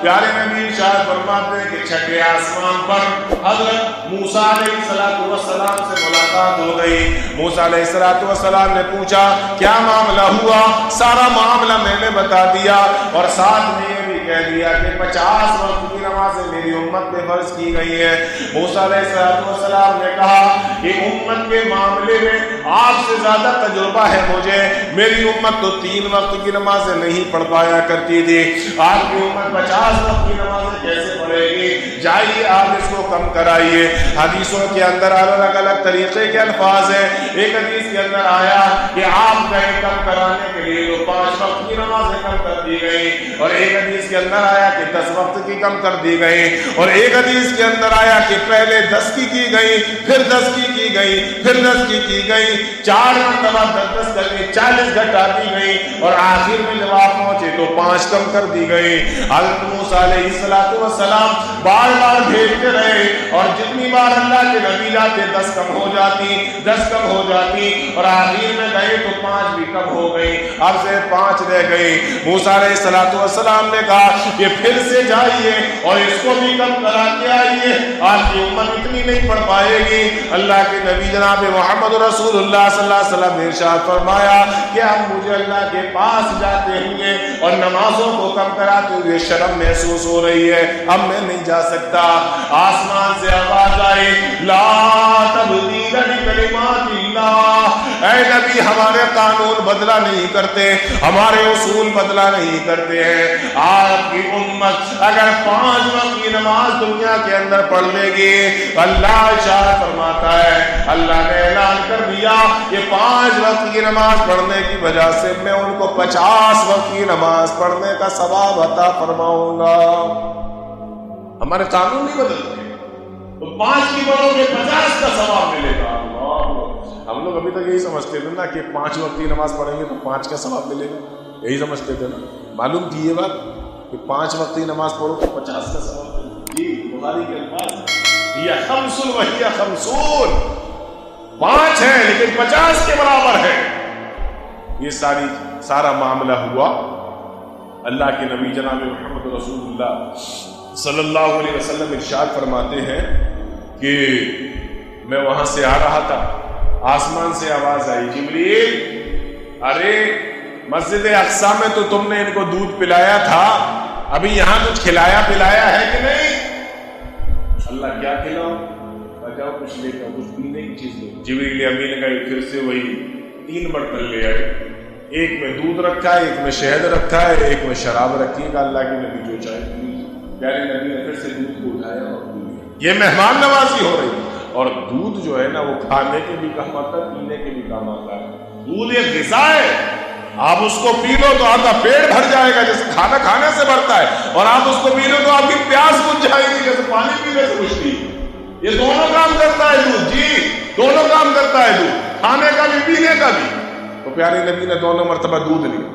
پیارے نبی ارشاد فرماتے ہیں کہ چھٹے آسمان پر حضرت موسیٰ علیہ السلام سے ملاقات ہو گئی. موسیٰ علیہ السلام نے پوچھا کیا معاملہ ہوا؟ سارا معاملہ میں نے بتا دیا اور ساتھ میں یہ بھی کہہ دیا کہ 50 وقت کی نمازیں میری امت پہ فرض کی گئی ہیں. موسیٰ علیہ السلام نے کہا کہ امت کے معاملے میں آپ سے زیادہ تجربہ ہے مجھے. میری امت تو 3 وقت کی نمازیں نہیں پڑھ پایا کرتی تھی, آپ کی امت 50 وقت کی نمازیں کیسے پڑھے گی؟ جائیے آپ اس کو کم کرائیے. حدیثوں کے اندر الگ الگ طریقے کے الفاظ ہیں. ایک حدیث کے اندر آیا کہ آپ گئے کم کرانے کے لیے تو 5 وقت کی نمازیں کم کر دی گئی, اور ایک حدیث کے اندر آیا کہ 10 وقت کی کم کر دی گئی, اور ایک حدیث کے اندر آیا کہ پہلے 10 کی گئی, پھر 10 کی گئی, پھر 10 کی گئی, 4 مرتبہ 10 کر کے 40 گھٹا دی گئی, اور آخر میں جب آپ پہنچے تو 5 کم کر دی گئی. حضرت موسیٰ علیہ السلام بار بار بھیجتے رہے, اور جتنی بار اللہ کے نبی جاتے 10 کم ہو جاتی, 10 کم ہو جاتی, اور آخر میں گئے تو 5 بھی کم ہو گئی, اب سے 5 رہ گئی. موسیٰ علیہ السلام نے کہا کہ پھر سے جائیے اور اس کو بھی کم کرا کے آئیے, آپ کی امت اتنی نہیں پڑھ پائے گی. اللہ کے نبی جناب محمد رسول اللہ صلی اللہ علیہ وسلم نے ارشاد فرمایا کہ اب مجھے اللہ کے پاس جاتے ہوئے اور نمازوں کو کم کراتے ہوئے شرم محسوس ہو رہی ہے, اب میں نہیں جا سکتا. آسمان سے آواز آئی لا تبدیل لکلمات اللہ, اے نبی ہمارے قانون بدلا نہیں کرتے, ہمارے اصول بدلا نہیں کرتے ہیں. آپ کی امت اگر 5 وقت کی نماز دنیا کے اندر پڑھ لے گی, اللہ ارشاد فرماتا ہے اللہ نے اعلان کر دیا کہ 5 وقت کی نماز پڑھنے کی وجہ سے میں ان کو 50 وقت کی نماز پڑھنے کا ثواب عطا فرماؤں گا. ہمارے قانون نہیں بدلتے, تو 5 کی پڑھو گے 50 کا ثواب ملے گا. ہم لوگ ابھی تک یہی سمجھتے تھے نا کہ 5 وقت کی نماز پڑھیں گے تو 5 کا ثواب ملے گا, یہی سمجھتے تھے نا. معلوم کی یہ بات کہ 5 وقت کی نماز پڑھو تو 50 کا ثواب ملے گا. جی بخاری کے الفاظ یہ 50 وہی 50, 5 ہے لیکن 50 کے برابر ہے. یہ سارا معاملہ ہوا. اللہ کے نبی جناب محمد رسول اللہ صلی اللہ علیہ وسلم ارشاد فرماتے ہیں کہ میں وہاں سے آ رہا تھا, آسمان سے آواز آئی جبریل ارے مسجد اقصی میں تو تم نے ان کو دودھ پلایا تھا, ابھی یہاں کچھ کھلایا پلایا ہے کہ نہیں؟ اللہ کیا کھلاؤ؟ جاؤ کچھ لے کر کچھ پینے کی چیز لو. جبریل امین گئے, پھر سے وہی 3 برتن لے آئے, ایک میں دودھ رکھا ہے, ایک میں شہد رکھا ہے, ایک میں شراب رکھی ہے. اللہ کے نبی جو چاہے پیارے نبی نے پھر سے دودھ کو اٹھایا اور پی لیا. یہ مہمان نوازی ہو رہی ہے. اور دودھ جو ہے نا وہ کھانے کے بھی کام آتا ہے, پینے کے بھی کام آتا ہے. دودھ ایک غذا ہے, آپ اس کو پی لو تو آپ کا پیٹ بھر جائے گا جیسے کھانا کھانے سے بھرتا ہے, اور آپ اس کو پی لو تو آپ کی پیاس بجھ جائے گی جیسے پانی پینے سے بجھتی ہے. یہ دونوں کام کرتا ہے دودھ, جی دونوں کام کرتا ہے دودھ, کھانے کا بھی پینے کا بھی. تو پیارے نبی نے دونوں مرتبہ دودھ لیا.